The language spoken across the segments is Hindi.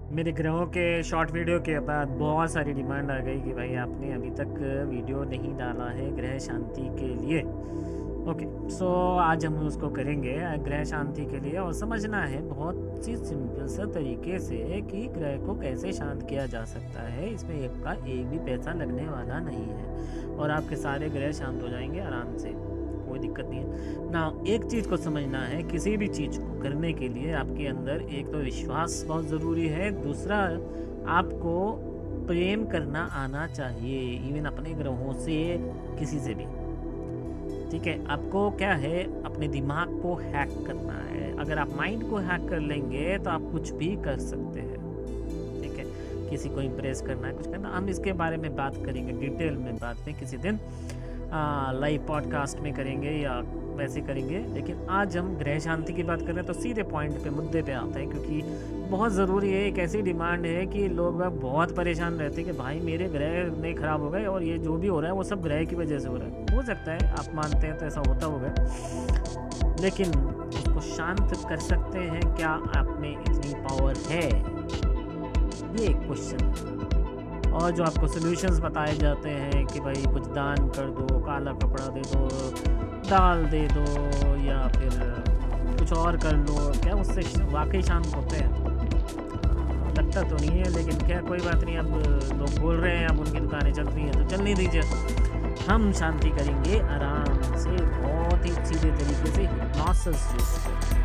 मेरे ग्रहों के शॉर्ट वीडियो के बाद बहुत सारी डिमांड आ गई कि भाई आपने अभी तक वीडियो नहीं डाला है ग्रह शांति के लिए। ओके, सो आज हम उसको करेंगे ग्रह शांति के लिए। और समझना है बहुत सी सिंपल सा तरीके से कि ग्रह को कैसे शांत किया जा सकता है। इसमें एक भी पैसा लगने वाला नहीं है और आपके सारे ग्रह शांत हो जाएंगे आराम से, कोई दिक्कत नहीं है ना। एक चीज़ को समझना है, किसी भी चीज़ को करने के लिए आपके अंदर एक तो विश्वास बहुत ज़रूरी है, दूसरा आपको प्रेम करना आना चाहिए, इवन अपने ग्रहों से, किसी से भी। ठीक है, आपको क्या है, अपने दिमाग को हैक करना है। अगर आप माइंड को हैक कर लेंगे तो आप कुछ भी कर सकते हैं। ठीक है, किसी को इम्प्रेस करना है, कुछ करना, हम इसके बारे में बात करेंगे डिटेल में बाद में किसी दिन, लाइव पॉडकास्ट में करेंगे या वैसे करेंगे। लेकिन आज हम ग्रह शांति की बात कर रहे हैं तो सीधे पॉइंट पे, मुद्दे पे आते हैं, क्योंकि बहुत ज़रूरी है। एक ऐसी डिमांड है कि लोग बहुत परेशान रहते हैं कि भाई मेरे ग्रह नहीं ख़राब हो गए और ये जो भी हो रहा है वो सब ग्रह की वजह से हो रहा है। हो सकता है आप मानते हैं तो ऐसा होता होगा, लेकिन उसको शांत कर सकते हैं क्या? आप में इतनी पावर है? ये एक क्वेश्चन है। और जो आपको सॉल्यूशंस बताए जाते हैं कि भाई कुछ दान कर दो, काला कपड़ा दे दो, दाल दे दो, या फिर कुछ और कर लो, क्या उससे वाकई शांत होते हैं? लगता तो नहीं है, लेकिन क्या, कोई बात नहीं। अब लोग बोल रहे हैं, अब उनकी दुकानें चल रही हैं तो चलने दीजिए। हम शांति करेंगे आराम से, बहुत ही सीधे तरीके से, हिप्नोसिस यूज करके।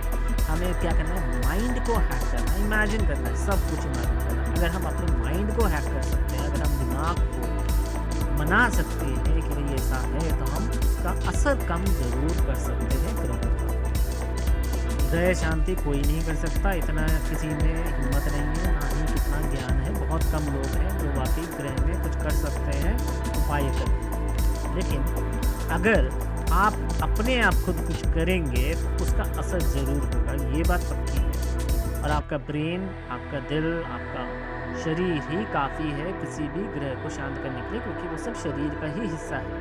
हमें क्या करना है, माइंड को हैक करना है, इमेजिन करना है, सब कुछ इमेजिन करना है। अगर हम अपने माइंड को हैक कर सकते हैं, अगर हम दिमाग को मना सकते हैं कि भाई ऐसा है, तो हम उसका असर कम ज़रूर कर सकते हैं ग्रहों पर। ग्रह शांति कोई नहीं कर सकता, इतना किसी में हिम्मत नहीं है, ना ही कितना ज्ञान है। बहुत कम लोग हैं जो वाकई ग्रह में कुछ कर सकते हैं उपाय करके। लेकिन अगर आप अपने आप खुद कुछ करेंगे तो उसका असर ज़रूर होगा, ये बात पक्की है। और आपका ब्रेन, आपका दिल, आपका शरीर ही काफ़ी है किसी भी ग्रह को शांत करने के लिए, क्योंकि वो सब शरीर का ही हिस्सा है।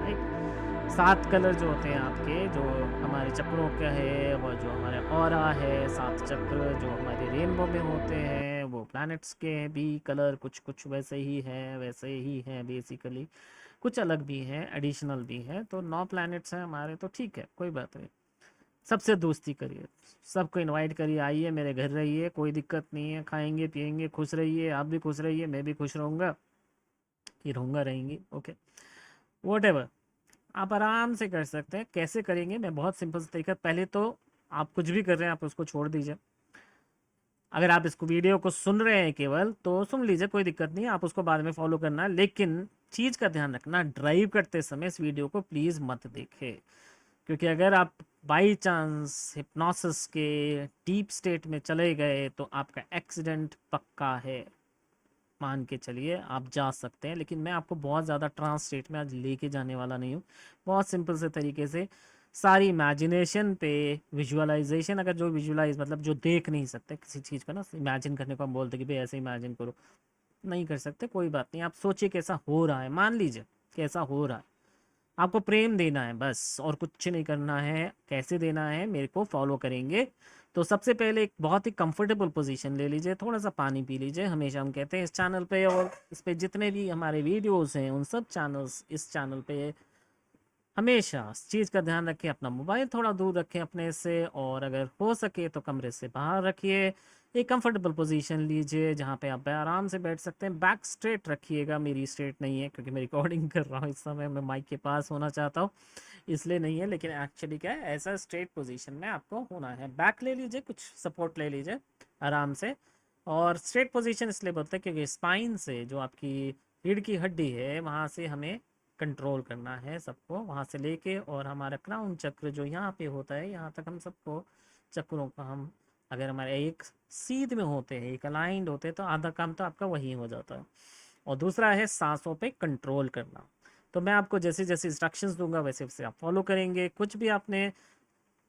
राइट? 7 कलर जो होते हैं आपके, जो हमारे चक्रों का है, और जो हमारे ऑरा है, 7 चक्र जो हमारे रेनबो में होते हैं, वो प्लैनेट्स के भी कलर कुछ कुछ वैसे ही हैं बेसिकली। कुछ अलग भी हैं, एडिशनल भी हैं। तो 9 प्लैनेट्स हैं हमारे, तो ठीक है, कोई बात नहीं। सबसे दोस्ती करिए, सबको इनवाइट करिए, आइए मेरे घर रहिए, कोई दिक्कत नहीं है। खाएंगे पिएंगे, खुश रहिए, आप भी खुश रहिए, मैं भी खुश रहूँगा, ये रहूँगा, रहेंगी। ओके, वॉट एवर, आप आराम से कर सकते हैं। कैसे करेंगे, मैं बहुत सिंपल सा तरीका, पहले तो आप कुछ भी कर रहे हैं आप उसको छोड़ दीजिए। अगर आप इसको वीडियो को सुन रहे हैं केवल, तो सुन लीजिए, कोई दिक्कत नहीं है, आप उसको बाद में फॉलो करना। लेकिन चीज़ का ध्यान रखना, ड्राइव करते समय इस वीडियो को प्लीज़ मत देखें, क्योंकि अगर आप बाई चांस हिप्नोसिस के डीप स्टेट में चले गए तो आपका एक्सीडेंट पक्का है। मान के चलिए आप जा सकते हैं, लेकिन मैं आपको बहुत ज़्यादा ट्रांस स्टेट में आज लेके जाने वाला नहीं हूँ। बहुत सिंपल से तरीके से सारी इमेजिनेशन पे विजुअलाइजेशन, अगर जो विजुअलाइज मतलब जो देख नहीं सकते किसी चीज़ को ना, इमेजिन करने को हम बोलते कि भाई ऐसे इमेजिन करो, नहीं कर सकते, कोई बात नहीं। आप सोचिए कैसा हो रहा है, मान लीजिए कैसा हो रहा है, आपको प्रेम देना है बस, और कुछ नहीं करना है। कैसे देना है, मेरे को फॉलो करेंगे तो सबसे पहले एक बहुत ही कंफर्टेबल पोजीशन ले लीजिए, थोड़ा सा पानी पी लीजिए। हमेशा हम कहते हैं इस चैनल पे और इस पे जितने भी हमारे वीडियोस हैं, उन सब चैनल्स, इस चैनल पे हमेशा इस चीज़ का ध्यान रखें, अपना मोबाइल थोड़ा दूर रखें अपने से, और अगर हो सके तो कमरे से बाहर रखिए। एक कंफर्टेबल पोजीशन लीजिए जहाँ पे आप आराम से बैठ सकते हैं। बैक स्ट्रेट रखिएगा, मेरी स्ट्रेट नहीं है क्योंकि मैं रिकॉर्डिंग कर रहा हूँ इस समय, मैं माइक के पास होना चाहता हूँ इसलिए नहीं है, लेकिन एक्चुअली क्या है, ऐसा स्ट्रेट पोजीशन में आपको होना है। बैक ले लीजिए, कुछ सपोर्ट ले लीजिए आराम से। और स्ट्रेट पोजीशन इसलिए बोलते हैं क्योंकि स्पाइन से, जो आपकी रीढ़ की हड्डी है, वहाँ से हमें कंट्रोल करना है सबको, वहाँ से लेके और हमारा क्राउन चक्र जो यहाँ पे होता है, यहाँ तक हम सबको चक्रों का, हम अगर हमारे एक सीध में होते हैं, एक अलाइंड होते हैं, तो आधा काम तो आपका वही हो जाता है। और दूसरा है सांसों पे कंट्रोल करना। तो मैं आपको जैसे जैसे इंस्ट्रक्शंस दूंगा वैसे वैसे आप फॉलो करेंगे। कुछ भी आपने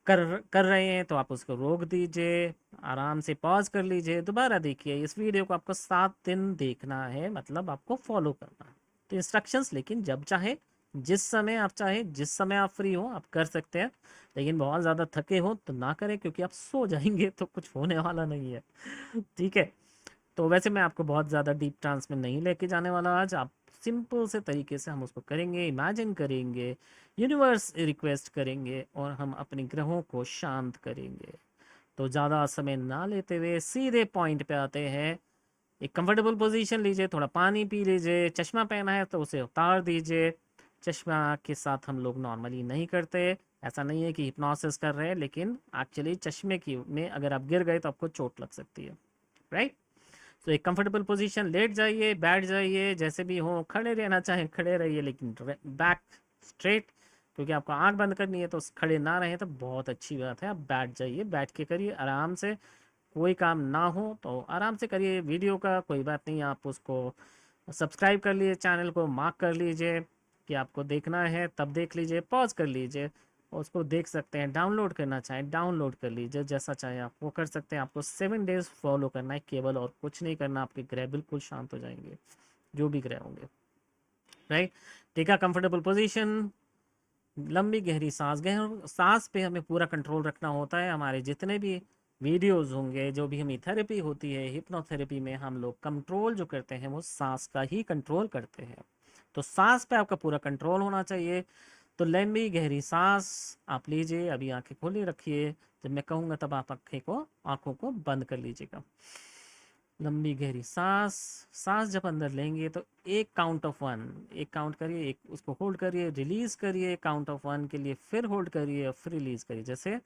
कर कर रहे हैं तो आप उसको रोक दीजिए, आराम से पॉज कर लीजिए, दोबारा देखिए। इस वीडियो को आपको 7 दिन देखना है, मतलब आपको फॉलो करना है। तो इंस्ट्रक्शंस लेकिन जब चाहे, जिस समय आप चाहे, जिस समय आप फ्री हो आप कर सकते हैं। लेकिन बहुत ज़्यादा थके हो तो ना करें, क्योंकि आप सो जाएंगे तो कुछ होने वाला नहीं है। ठीक है, तो वैसे मैं आपको बहुत ज़्यादा डीप ट्रांस में नहीं लेके जाने वाला आज। आप सिंपल से तरीके से हम उसको करेंगे, इमेजिन करेंगे, यूनिवर्स रिक्वेस्ट करेंगे और हम अपने ग्रहों को शांत करेंगे। तो ज़्यादा समय ना लेते हुए सीधे पॉइंट पे आते हैं। एक कंफर्टेबल पोजीशन लीजिए, थोड़ा पानी पी लीजिए, चश्मा पहना है तो उसे उतार दीजिए। चश्मा के साथ हम लोग नॉर्मली नहीं करते, ऐसा नहीं है कि हिप्नोसिस कर रहे हैं, लेकिन एक्चुअली चश्मे की में अगर आप गिर गए तो आपको चोट लग सकती है, राइट। तो एक कंफर्टेबल पोजीशन, लेट जाइए, बैठ जाइए, जैसे भी हो, खड़े रहना चाहें खड़े रहिए, लेकिन बैक स्ट्रेट, क्योंकि आपको आंख बंद करनी है तो खड़े ना रहें तो बहुत अच्छी बात है। आप बैठ जाइए, बैठ के करिए आराम से, कोई काम ना हो तो आराम से करिए। वीडियो का कोई बात नहीं, आप उसको सब्सक्राइब कर लीजिए, चैनल को मार्क कर लीजिए कि आपको देखना है, तब देख लीजिए, पॉज कर लीजिए, उसको देख सकते हैं। डाउनलोड करना चाहें डाउनलोड कर लीजिए, जैसा चाहे आप वो कर सकते हैं। आपको 7 डेज फॉलो करना है केवल, और कुछ नहीं करना, आपके ग्रह बिल्कुल शांत हो जाएंगे, जो भी ग्रह होंगे, right. Take a comfortable position, लंबी गहरी सांस, सांस पे हमें पूरा कंट्रोल रखना होता है। हमारे जितने भी वीडियोस होंगे, जो भी हमें थेरेपी होती है, हिप्नोथेरेपी में हम लोग कंट्रोल जो करते हैं वो सांस का ही कंट्रोल करते हैं। तो सांस पे आपका पूरा कंट्रोल होना चाहिए। तो लंबी गहरी सांस आप लीजिए, अभी आंखें खोली रखिए, जब मैं कहूँगा तब आप आंखों को बंद कर लीजिएगा। लंबी गहरी सांस, सांस जब अंदर लेंगे तो एक काउंट ऑफ 1, एक काउंट करिए, एक उसको होल्ड करिए, रिलीज करिए, काउंट ऑफ 1 के लिए फिर होल्ड करिए और फिर रिलीज करिए। जैसे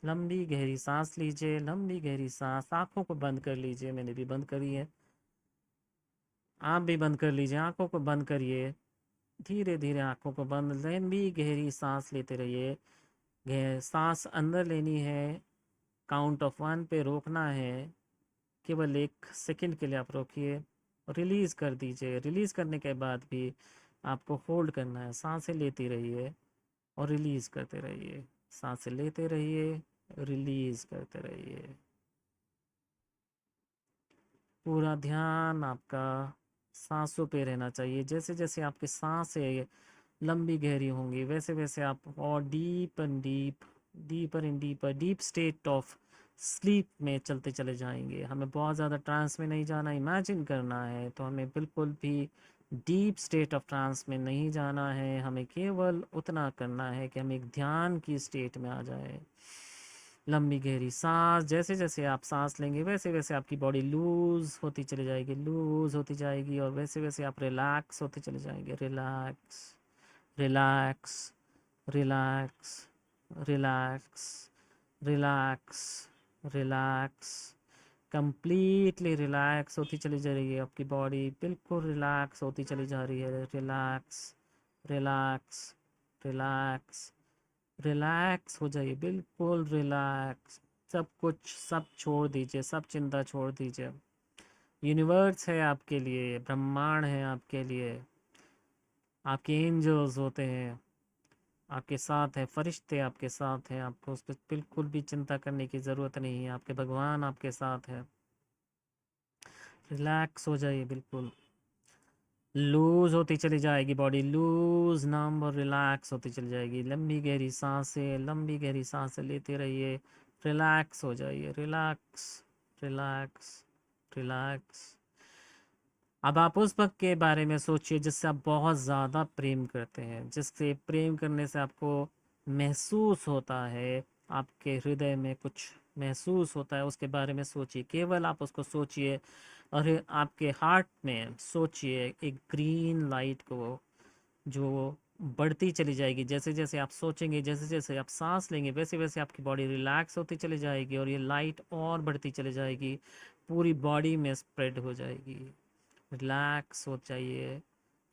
लंबी गहरी सांस लीजिए, लंबी गहरी सांस, आंखों को बंद कर लीजिए, मैंने भी बंद करी है, आप भी बंद कर लीजिए, आंखों को बंद करिए, धीरे धीरे आंखों को बंद, लंबी गहरी सांस लेते रहिए। सांस अंदर लेनी है, काउंट ऑफ 1 पे रोकना है, केवल 1 सेकंड के लिए आप रोकिए, रिलीज़ कर दीजिए। रिलीज़ करने के बाद भी आपको होल्ड करना है, सांसें लेती रहिए और रिलीज़ करते रहिए, सांसें लेते रहिए, रिलीज़ करते रहिए। पूरा ध्यान आपका सांसों पे रहना चाहिए। जैसे जैसे आपकी सांसें लंबी गहरी होंगी, वैसे वैसे आप और deep and deep, deeper and deeper, deep state of sleep में चलते चले जाएंगे। हमें बहुत ज़्यादा ट्रांस में नहीं जाना, इमेजिन करना है, तो हमें बिल्कुल भी डीप स्टेट ऑफ ट्रांस में नहीं जाना है। हमें केवल उतना करना है कि हम एक ध्यान की स्टेट में आ जाए। लंबी गहरी सांस, जैसे जैसे आप सांस लेंगे वैसे वैसे आपकी बॉडी लूज होती चली जाएगी, लूज होती जाएगी, और वैसे वैसे आप रिलैक्स होते चले जाएंगे। Relax, relax, relax, relax, relax, relax, completely relax होती चली जा रही है। आपकी बॉडी बिल्कुल रिलैक्स होती चली जा रही है। रिलैक्स, रिलैक्स, रिलैक्स, रिलैक्स हो जाइए, बिल्कुल रिलैक्स। सब कुछ सब छोड़ दीजिए, सब चिंता छोड़ दीजिए। यूनिवर्स है आपके लिए, ब्रह्मांड है आपके लिए, आपके एंजल्स होते हैं आपके साथ है, फरिश्ते आपके साथ हैं, आपको उस पर बिल्कुल भी चिंता करने की ज़रूरत नहीं है। आपके भगवान आपके साथ है। रिलैक्स हो जाइए, बिल्कुल लूज होती चली जाएगी बॉडी, लूज नम और रिलैक्स होती चली जाएगी। लंबी गहरी सांसें, लंबी गहरी सांसें लेते रहिए, रिलैक्स हो जाइए, रिलैक्स, रिलैक्स, रिलैक्स। अब आप उस वक्त के बारे में सोचिए जिससे आप बहुत ज़्यादा प्रेम करते हैं, जिससे प्रेम करने से आपको महसूस होता है, आपके हृदय में कुछ महसूस होता है, उसके बारे में सोचिए, केवल आप उसको सोचिए। और आपके हार्ट में सोचिए एक ग्रीन लाइट को, जो बढ़ती चली जाएगी। जैसे जैसे आप सोचेंगे, जैसे जैसे आप सांस लेंगे, वैसे वैसे आपकी बॉडी रिलैक्स होती चली जाएगी, और ये लाइट और बढ़ती चली जाएगी, पूरी बॉडी में स्प्रेड हो जाएगी। रिलैक्स हो जाइए,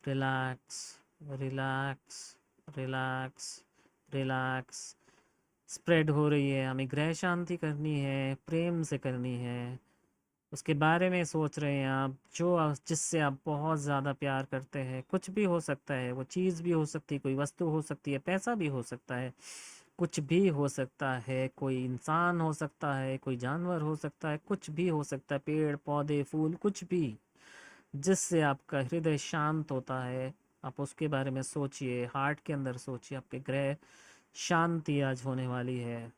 relax, relax, relax, relax, spread हो रही है। हमें ग्रह शांति करनी है, प्रेम से करनी है। उसके बारे में सोच रहे हैं आप, जो जिससे आप बहुत ज़्यादा प्यार करते हैं। कुछ भी हो सकता है, वो चीज़ भी हो सकती है, कोई वस्तु हो सकती है, पैसा भी हो सकता है, कुछ भी हो सकता है, कोई इंसान हो सकता है, कोई जानवर हो सकता है, कुछ भी हो सकता है, पेड़ पौधे फूल, कुछ भी, जिससे आपका हृदय शांत होता है। आप उसके बारे में सोचिए, हार्ट के अंदर सोचिए, आपके ग्रह शांति आज होने वाली है।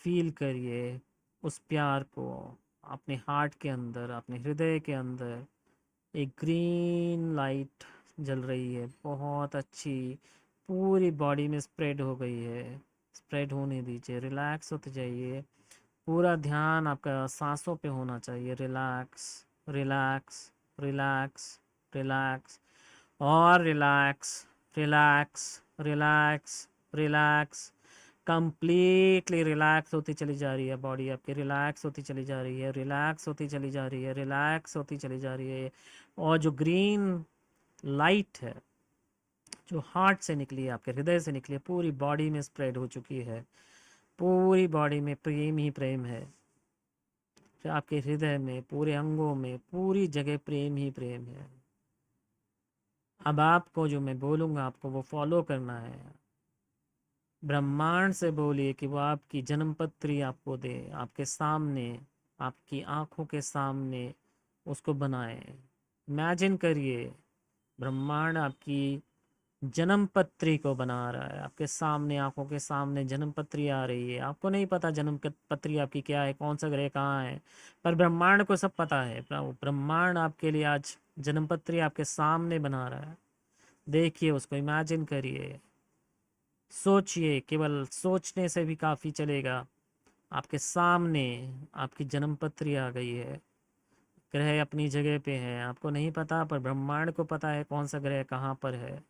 फील करिए उस प्यार को अपने हार्ट के अंदर, अपने हृदय के अंदर। एक ग्रीन लाइट जल रही है, बहुत अच्छी, पूरी बॉडी में स्प्रेड हो गई है। स्प्रेड होने दीजिए, रिलैक्स होते जाइए। पूरा ध्यान आपका सांसों पे होना चाहिए। रिलैक्स, रिलैक्स, रिलैक्स, रिलैक्स और relax, relax, relax, relax. Completely relax होती चली जा रही है बॉडी आपकी, रिलैक्स होती चली जा रही है, रिलैक्स होती चली जा रही है, रिलैक्स होती चली जा रही है। और जो ग्रीन लाइट है जो हार्ट से निकली है, आपके हृदय से निकली है, पूरी बॉडी में स्प्रेड हो चुकी है। पूरी बॉडी में प्रेम ही प्रेम है। आपके हृदय में, पूरे अंगों में, पूरी जगह प्रेम ही प्रेम है। अब आपको जो मैं बोलूँगा आपको वो फॉलो करना है। ब्रह्मांड से बोलिए कि वो आपकी जन्मपत्री आपको दे, आपके सामने, आपकी आंखों के सामने उसको बनाए। इमेजिन करिए ब्रह्मांड आपकी जन्मपत्री को बना रहा है। आपके सामने, आंखों के सामने जन्मपत्री आ रही है। आपको नहीं पता जन्मपत्री आपकी क्या है, कौन सा ग्रह कहाँ है, पर ब्रह्मांड को सब पता है। ब्रह्मांड आपके लिए आज जन्मपत्री आपके सामने बना रहा है। देखिए उसको, इमेजिन करिए, सोचिए, केवल सोचने से भी काफ़ी चलेगा। आपके सामने आपकी जन्मपत्री आ गई है। ग्रह अपनी जगह पे हैं, आपको नहीं पता, पर ब्रह्मांड को पता है कौन सा ग्रह कहाँ पर है।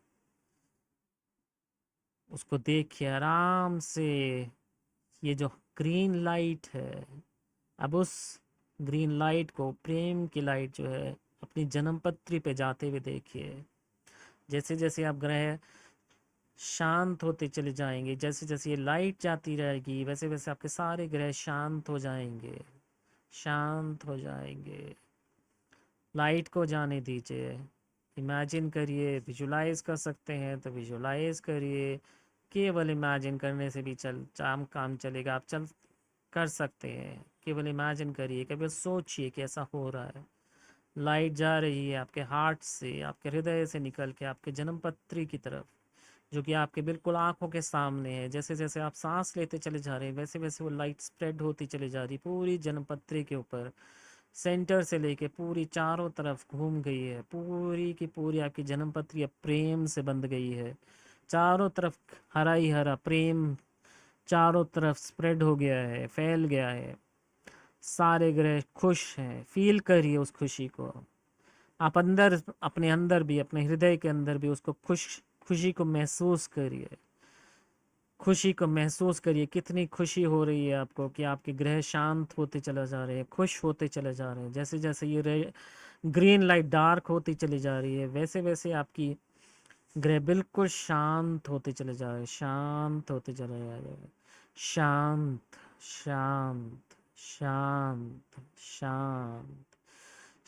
उसको देखिए आराम से। ये जो ग्रीन लाइट है, अब उस ग्रीन लाइट को, प्रेम की लाइट जो है, अपनी जन्मपत्री पे जाते हुए देखिए। जैसे जैसे आप ग्रह शांत होते चले जाएंगे, जैसे जैसे ये लाइट जाती रहेगी, वैसे वैसे आपके सारे ग्रह शांत हो जाएंगे, शांत हो जाएंगे। लाइट को जाने दीजिए। इमेजिन करिए, विजुलाइज कर सकते हैं तो विजुलाइज करिए। केवल इमेजिन करने से भी काम चलेगा। आप चल कर सकते हैं। केवल इमेजिन करिए, केवल सोचिए कि ऐसा हो रहा है। लाइट जा रही है आपके हार्ट से, आपके हृदय से निकल के आपके जन्मपत्री की तरफ, जो कि आपके बिल्कुल आंखों के सामने है। जैसे जैसे आप सांस लेते चले जा रहे हैं, वैसे वैसे वो लाइट स्प्रेड होती चली जा रही पूरी जन्मपत्री के ऊपर। सेंटर से लेके पूरी चारों तरफ घूम गई है। पूरी की पूरी आपकी जन्मपत्री अब प्रेम से बंध गई है। चारों तरफ हरा ही हरा प्रेम चारों तरफ स्प्रेड हो गया है, फैल गया है। सारे ग्रह खुश हैं। फील करिए उस खुशी को। आप अंदर, अपने अंदर भी, अपने हृदय के अंदर भी उसको खुशी को महसूस करिए। खुशी को महसूस करिए। कितनी खुशी हो रही है आपको कि आपके ग्रह शांत होते चले जा रहे हैं, खुश होते चले जा रहे हैं। जैसे जैसे ये ग्रीन लाइट डार्क होती चली जा रही है, वैसे वैसे आपकी ग्रह बिल्कुल शांत होते चले जा रहे हैं, शांत होते चले जा रहे हैं। शांत, शांत, शांत, शांत,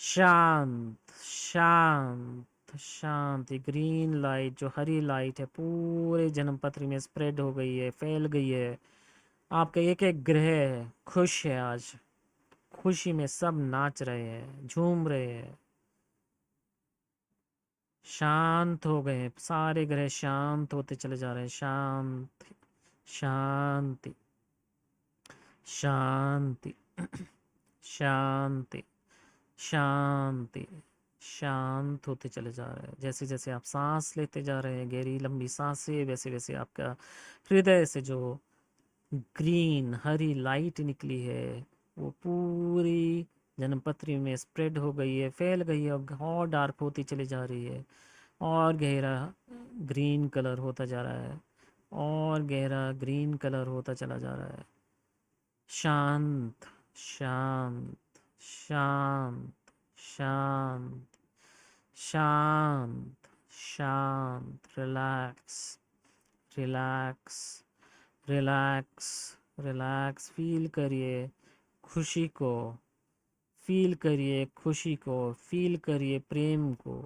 शांत, शांत, शांत। ये ग्रीन लाइट, जो हरी लाइट है, पूरे जन्मपत्री में स्प्रेड हो गई है, फैल गई है। आपका एक एक ग्रह खुश है आज। खुशी में सब नाच रहे हैं, झूम रहे हैं। शांत हो गए हैं सारे ग्रह, शांत होते चले जा रहे हैं। शांति, शांति, शांति, शांति, शांति। शांत होते चले जा रहे हैं। जैसे जैसे आप सांस लेते जा रहे हैं, गहरी लंबी सांसें, वैसे वैसे आपका हृदय से जो ग्रीन हरी लाइट निकली है, वो पूरी जन्मपत्री में स्प्रेड हो गई है, फैल गई है, और डार्क होती चली जा रही है, और गहरा ग्रीन कलर होता जा रहा है, और गहरा ग्रीन कलर होता चला जा रहा है। शांत, शांत, शांत, शांत, शांत, शांत। Relax, relax, relax, relax. Feel करिए खुशी को, फील करिए खुशी को, फील करिए प्रेम को।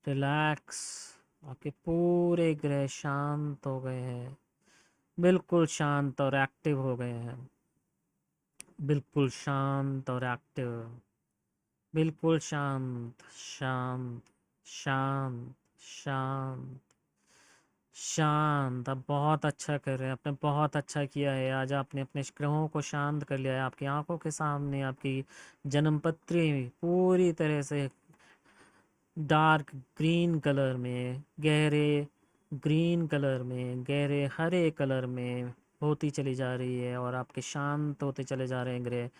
रिलैक्स। आपके पूरे ग्रह शांत हो गए हैं, बिल्कुल शांत और एक्टिव हो गए हैं। बिल्कुल शांत और एक्टिव, बिल्कुल शांत, शांत, शांत, शांत, शांत। आप बहुत अच्छा कर रहे हैं, आपने बहुत अच्छा किया है। आज आपने अपने ग्रहों को शांत कर लिया है। आपकी आंखों के सामने आपकी जन्मपत्री पूरी तरह से डार्क ग्रीन कलर में, गहरे ग्रीन कलर में, गहरे हरे कलर में होती चली जा रही है, और आपके शांत होते चले जा रहे हैं ग्रह।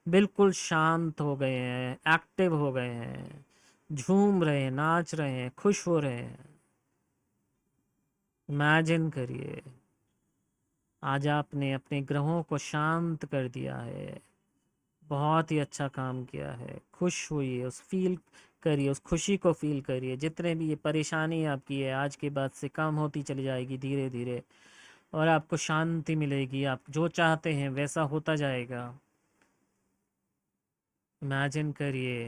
बिल्कुल शांत हो गए हैं, एक्टिव हो गए हैं, झूम रहे हैं, नाच रहे हैं, खुश हो रहे हैं। इमेजिन करिए, आज आपने अपने ग्रहों को शांत कर दिया है। बहुत ही अच्छा काम किया है। खुश हुई, उस फील करिए, उस खुशी को फील करिए। जितने भी ये परेशानी आपकी है आज के बाद से कम होती चली जाएगी धीरे धीरे, और आपको शांति मिलेगी। आप जो चाहते हैं वैसा होता जाएगा। इमेजिन करिए,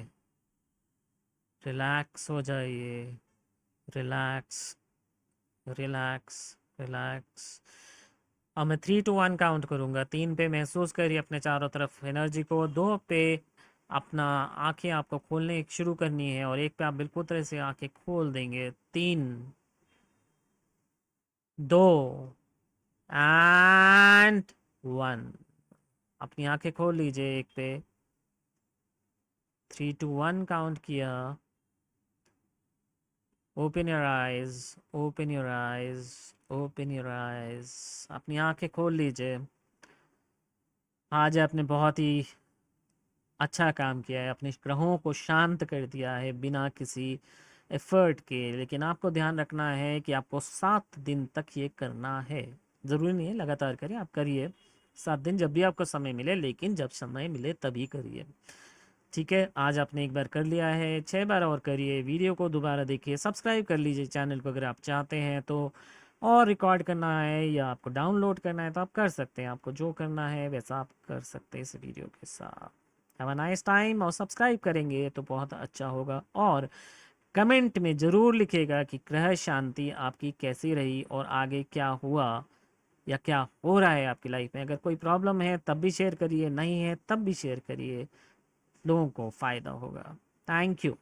रिलैक्स हो जाइए, रिलैक्स, रिलैक्स, रिलैक्स। अब मैं 3 to 1 काउंट करूँगा। 3 पे महसूस करिए अपने चारों तरफ एनर्जी को। 2 पे अपना आंखें आपको खोलने शुरू करनी है, और 1 पे आप बिल्कुल तरह से आंखें खोल देंगे। 3, 2 एंड 1। अपनी आंखें खोल लीजिए। 1 पे 3 to 1 काउंट किया। Open your eyes, open your eyes, open your eyes. अपनी आंखें खोल लीजिए। आज आपने बहुत ही अच्छा काम किया है, अपने ग्रहों को शांत कर दिया है बिना किसी एफर्ट के। लेकिन आपको ध्यान रखना है कि आपको 7 दिन तक ये करना है। ज़रूरी नहीं है लगातार करिए, आप करिए 7 दिन, जब भी आपको समय मिले, लेकिन जब समय मिले तभी करिए। ठीक है, आज आपने एक बार कर लिया है, 6 बार और करिए। वीडियो को दोबारा देखिए, सब्सक्राइब कर लीजिए चैनल को अगर आप चाहते हैं तो। और रिकॉर्ड करना है या आपको डाउनलोड करना है तो आप कर सकते हैं। आपको जो करना है वैसा आप कर सकते हैं इस वीडियो के साथ। हैव अ नाइस टाइम, और सब्सक्राइब करेंगे तो बहुत अच्छा होगा। और कमेंट में ज़रूर लिखिएगा कि ग्रह शांति आपकी कैसी रही, और आगे क्या हुआ या क्या हो रहा है आपकी लाइफ में। अगर कोई प्रॉब्लम है तब भी शेयर करिए, नहीं है तब भी शेयर करिए, लोगों को फ़ायदा होगा। Thank you.